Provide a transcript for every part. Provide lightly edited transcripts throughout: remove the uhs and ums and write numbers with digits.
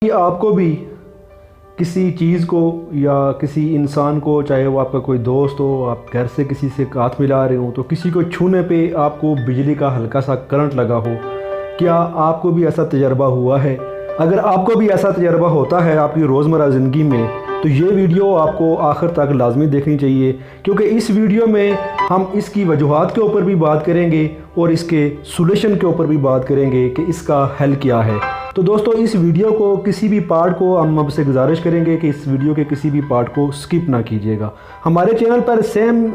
کہ آپ کو بھی کسی چیز کو یا کسی انسان کو، چاہے وہ آپ کا کوئی دوست ہو، آپ گھر سے کسی سے ہاتھ ملا رہے ہوں تو کسی کو چھونے پہ آپ کو بجلی کا ہلکا سا کرنٹ لگا ہو، کیا آپ کو بھی ایسا تجربہ ہوا ہے؟ اگر آپ کو بھی ایسا تجربہ ہوتا ہے آپ کی روزمرہ زندگی میں تو یہ ویڈیو آپ کو آخر تک لازمی دیکھنی چاہیے، کیونکہ اس ویڈیو میں ہم اس کی وجوہات کے اوپر بھی بات کریں گے اور اس کے سولوشن کے اوپر بھی بات کریں گے کہ اس کا حل کیا ہے۔ تو دوستو اس ویڈیو کو کسی بھی پارٹ کو ہم آپ سے گزارش کریں گے کہ اس ویڈیو کے کسی بھی پارٹ کو سکپ نہ کیجیے گا۔ ہمارے چینل پر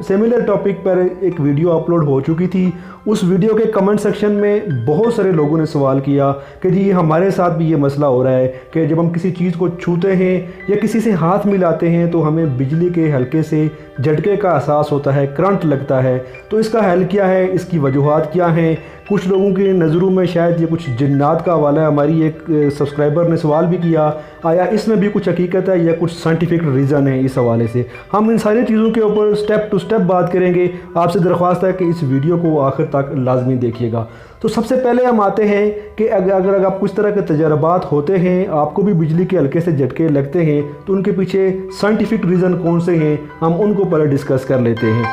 سیملر ٹاپک پر ایک ویڈیو اپلوڈ ہو چکی تھی، اس ویڈیو کے کمنٹ سیکشن میں بہت سارے لوگوں نے سوال کیا کہ جی ہمارے ساتھ بھی یہ مسئلہ ہو رہا ہے کہ جب ہم کسی چیز کو چھوتے ہیں یا کسی سے ہاتھ ملاتے ہیں تو ہمیں بجلی کے ہلکے سے جھٹکے کا احساس ہوتا ہے، کرنٹ لگتا ہے۔ تو اس کا حل کیا ہے، اس کی وجوہات کیا ہیں؟ کچھ لوگوں کی نظروں میں شاید یہ کچھ جنات کا حوالہ ہے۔ ہماری ایک سبسکرائبر نے سوال بھی کیا، آیا اس میں بھی کچھ حقیقت ہے یا کچھ سائنٹیفک ریزن ہے؟ اس حوالے سے ہم ان ساری چیزوں کے اوپر سٹیپ ٹو سٹیپ بات کریں گے۔ آپ سے درخواست ہے کہ اس ویڈیو کو آخر تک لازمی دیکھیے گا۔ تو سب سے پہلے ہم آتے ہیں کہ اگر آپ کچھ طرح کے تجربات ہوتے ہیں، آپ کو بھی بجلی کے ہلکے سے جھٹکے لگتے ہیں، تو ان کے پیچھے سائنٹیفک ریزن کون سے ہیں ہم ان کو پہلے ڈسکس کر لیتے ہیں۔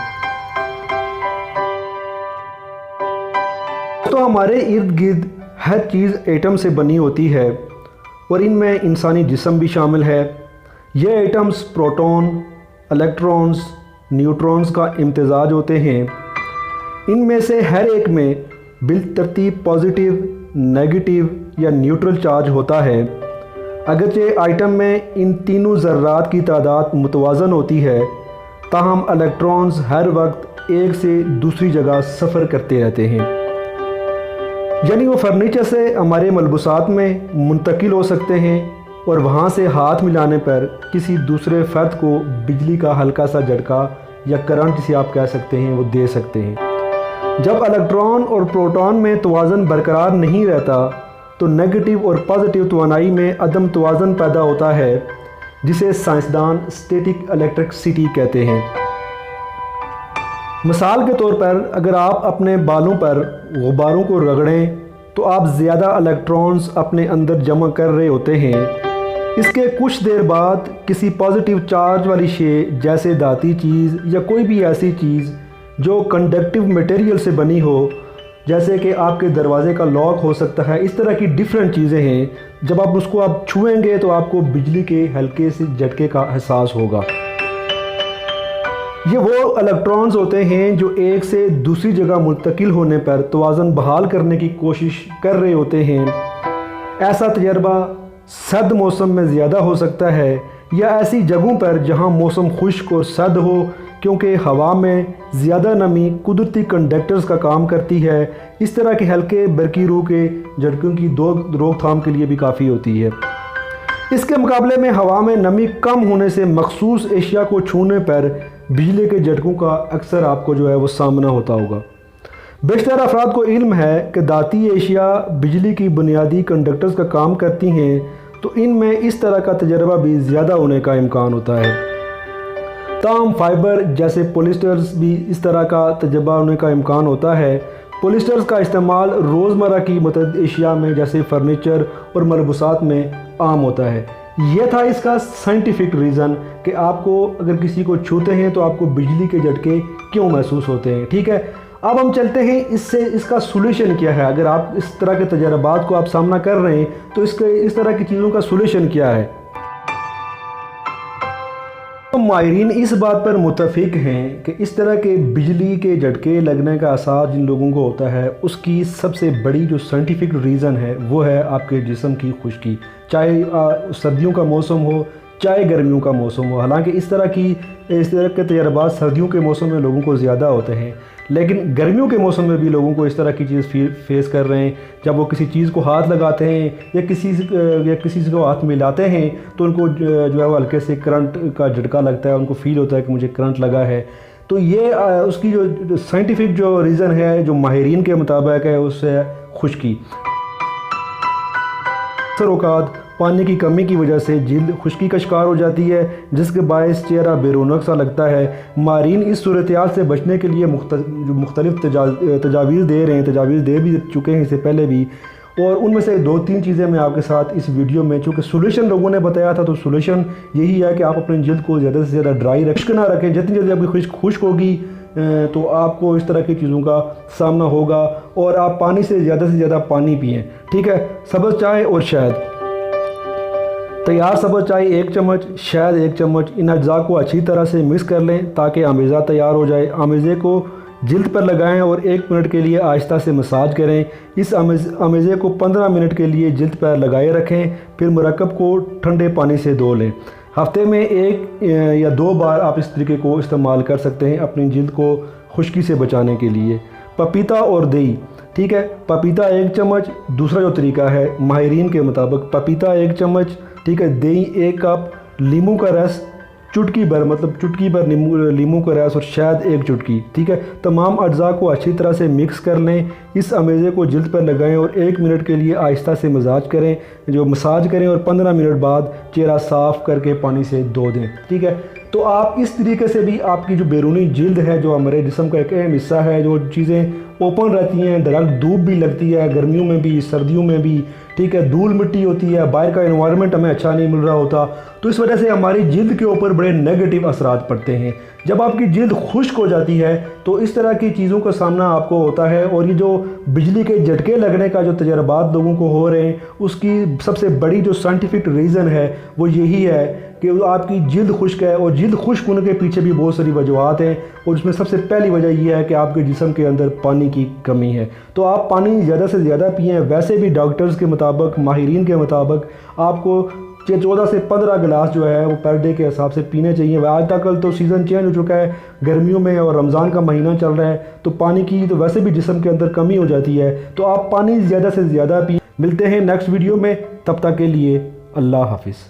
تو ہمارے ارد گرد ہر چیز ایٹم سے بنی ہوتی ہے اور ان میں انسانی جسم بھی شامل ہے۔ یہ ایٹمز پروٹون، الیکٹرونز، نیوٹرونز کا امتزاج ہوتے ہیں۔ ان میں سے ہر ایک میں بالترتیب پازیٹیو، نیگیٹیو یا نیوٹرل چارج ہوتا ہے۔ اگرچہ آئٹم میں ان تینوں ذرات کی تعداد متوازن ہوتی ہے، تاہم الیکٹرونز ہر وقت ایک سے دوسری جگہ سفر کرتے رہتے ہیں، یعنی وہ فرنیچر سے ہمارے ملبوسات میں منتقل ہو سکتے ہیں اور وہاں سے ہاتھ ملانے پر کسی دوسرے فرد کو بجلی کا ہلکا سا جھٹکا یا کرنٹ جسے آپ کہہ سکتے ہیں وہ دے سکتے ہیں۔ جب الیکٹران اور پروٹون میں توازن برقرار نہیں رہتا تو نیگیٹو اور پازیٹیو توانائی میں عدم توازن پیدا ہوتا ہے، جسے سائنسدان اسٹیٹک الیکٹرسٹی کہتے ہیں۔ مثال کے طور پر اگر آپ اپنے بالوں پر غباروں کو رگڑیں تو آپ زیادہ الیکٹرونز اپنے اندر جمع کر رہے ہوتے ہیں۔ اس کے کچھ دیر بعد کسی پازیٹیو چارج والی شے جیسے دھاتی چیز یا کوئی بھی ایسی چیز جو کنڈکٹیو میٹیریل سے بنی ہو، جیسے کہ آپ کے دروازے کا لاک ہو سکتا ہے، اس طرح کی ڈیفرنٹ چیزیں ہیں، جب آپ اس کو چھوئیں گے تو آپ کو بجلی کے ہلکے سے جھٹکے کا احساس ہوگا۔ یہ وہ الیکٹرونز ہوتے ہیں جو ایک سے دوسری جگہ منتقل ہونے پر توازن بحال کرنے کی کوشش کر رہے ہوتے ہیں۔ ایسا تجربہ سرد موسم میں زیادہ ہو سکتا ہے یا ایسی جگہوں پر جہاں موسم خشک اور سرد ہو، کیونکہ ہوا میں زیادہ نمی قدرتی کنڈکٹرز کا کام کرتی ہے۔ اس طرح کے ہلکے برقی روح کے جھٹکوں کی روک تھام کے لیے بھی کافی ہوتی ہے۔ اس کے مقابلے میں ہوا میں نمی کم ہونے سے مخصوص اشیاء کو چھونے پر بجلی کے جھٹکوں کا اکثر آپ کو جو ہے وہ سامنا ہوتا ہوگا۔ بیشتر افراد کو علم ہے کہ دھاتی اشیاء بجلی کی بنیادی کنڈکٹرز کا کام کرتی ہیں، تو ان میں اس طرح کا تجربہ بھی زیادہ ہونے کا امکان ہوتا ہے۔ تاہم فائبر جیسے پولیسٹرز بھی اس طرح کا تجربہ ہونے کا امکان ہوتا ہے۔ پولیسٹرز کا استعمال روزمرہ کی متعدد اشیاء میں جیسے فرنیچر اور ملبوسات میں عام ہوتا ہے۔ یہ تھا اس کا سائنٹیفک ریزن کہ آپ کو اگر کسی کو چھوتے ہیں تو آپ کو بجلی کے جھٹکے کیوں محسوس ہوتے ہیں۔ ٹھیک ہے، اب ہم چلتے ہیں اس کا سولوشن کیا ہے۔ اگر آپ اس طرح کے تجربات کو آپ سامنا کر رہے ہیں تو اس طرح کی چیزوں کا سولوشن کیا ہے؟ ماہرین اس بات پر متفق ہیں کہ اس طرح کے بجلی کے جھٹکے لگنے کا احساس جن لوگوں کو ہوتا ہے، اس کی سب سے بڑی جو سائنٹیفک ریزن ہے وہ ہے آپ کے جسم کی خشکی، چاہے سردیوں کا موسم ہو چاہے گرمیوں کا موسم ہو۔ حالانکہ اس طرح کے تجربات سردیوں کے موسم میں لوگوں کو زیادہ ہوتے ہیں، لیکن گرمیوں کے موسم میں بھی لوگوں کو اس طرح کی چیز فیس کر رہے ہیں۔ جب وہ کسی چیز کو ہاتھ لگاتے ہیں یا کسی کو ہاتھ ملاتے ہیں تو ان کو جو ہے وہ ہلکے سے کرنٹ کا جھٹکا لگتا ہے، ان کو فیل ہوتا ہے کہ مجھے کرنٹ لگا ہے۔ تو یہ اس کی جو سائنٹیفک جو ریزن ہے جو ماہرین کے مطابق ہے اس سے خشکی۔ اکثر اوقات پانی کی کمی کی وجہ سے جلد خشکی کا شکار ہو جاتی ہے، جس کے باعث چہرہ بے رونق سا لگتا ہے۔ ماہرین اس صورتحال سے بچنے کے لیے مختلف تجاویز دے رہے ہیں، تجاویز دے بھی چکے ہیں اس سے پہلے بھی، اور ان میں سے 2-3 چیزیں میں آپ کے ساتھ اس ویڈیو میں، چونکہ سولوشن لوگوں نے بتایا تھا تو سولوشن یہی ہے کہ آپ اپنے جلد کو زیادہ سے زیادہ ڈرائی خشک نہ رکھیں. جتنی جلدی آپ کی خشک ہوگی تو آپ کو اس طرح کی چیزوں کا سامنا ہوگا. اور آپ پانی سے زیادہ پانی پئیں. ٹھیک ہے. سبز چائے اور شہد. تیار سبز چائے 1 چمچ، شہد 1 چمچ، ان اجزاء کو اچھی طرح سے مکس کر لیں تاکہ آمیزہ تیار ہو جائے. آمیزے کو جلد پر لگائیں اور 1 منٹ کے لیے آہستہ سے مساج کریں. اس آمیزے کو 15 منٹ کے لیے جلد پر لگائے رکھیں. پھر مرکب کو ٹھنڈے پانی سے دھو لیں. ہفتے میں 1 یا 2 بار آپ اس طریقے کو استعمال کر سکتے ہیں اپنی جلد کو خشکی سے بچانے کے لیے. پپیتا اور دہی. ٹھیک ہے. پپیتا 1 چمچ. دوسرا جو طریقہ ہے ماہرین کے مطابق پپیتا 1 چمچ، ٹھیک ہے، دہی 1 کپ، لیموں کا رس چٹکی بھر، مطلب چٹکی بھر لیموں کا رس، اور شہد 1 چٹکی. ٹھیک ہے. تمام اجزاء کو اچھی طرح سے مکس کر لیں. اس آمیزے کو جلد پر لگائیں اور 1 منٹ کے لیے آہستہ سے مساج کریں اور 15 منٹ بعد چہرہ صاف کر کے پانی سے دھو دیں. ٹھیک ہے. تو آپ اس طریقے سے بھی آپ کی جو بیرونی جلد ہے، جو ہمارے جسم کا ایک اہم حصہ ہے، جو چیزیں اوپن رہتی ہیں، ڈائریکٹ دھوپ بھی لگتی ہے گرمیوں میں بھی، سردیوں میں بھی، ٹھیک ہے، دھول مٹی ہوتی ہے، باہر کا انوائرمنٹ ہمیں اچھا نہیں مل رہا ہوتا، تو اس وجہ سے ہماری جلد کے اوپر بڑے نیگیٹو اثرات پڑتے ہیں. جب آپ کی جلد خشک ہو جاتی ہے تو اس طرح کی چیزوں کا سامنا آپ کو ہوتا ہے. اور یہ جو بجلی کے جھٹکے لگنے کا جو تجربات لوگوں کو ہو رہے ہیں، اس کی سب سے بڑی جو سائنٹیفک ریزن ہے وہ یہی ہے کہ آپ کی جلد خشک ہے. اور جلد خشک ہونے کے پیچھے بھی بہت ساری وجوہات ہیں، اور اس میں سب سے پہلی وجہ یہ ہے کہ آپ کے جسم کے اندر پانی کی کمی ہے. تو آپ پانی زیادہ سے زیادہ پئیں. ویسے بھی ڈاکٹرز کے مطابق، ماہرین کے مطابق آپ کو 14 سے 15 گلاس جو ہے وہ پر ڈے کے حساب سے پینے چاہیے. آج تک تو سیزن چینج ہو چکا ہے، گرمیوں میں اور رمضان کا مہینہ چل رہا ہے، تو پانی کی تو ویسے بھی جسم کے اندر کمی ہو جاتی ہے. تو آپ پانی زیادہ سے زیادہ پئیں. ملتے ہیں نیکسٹ ویڈیو میں، تب تک کے لیے اللہ حافظ.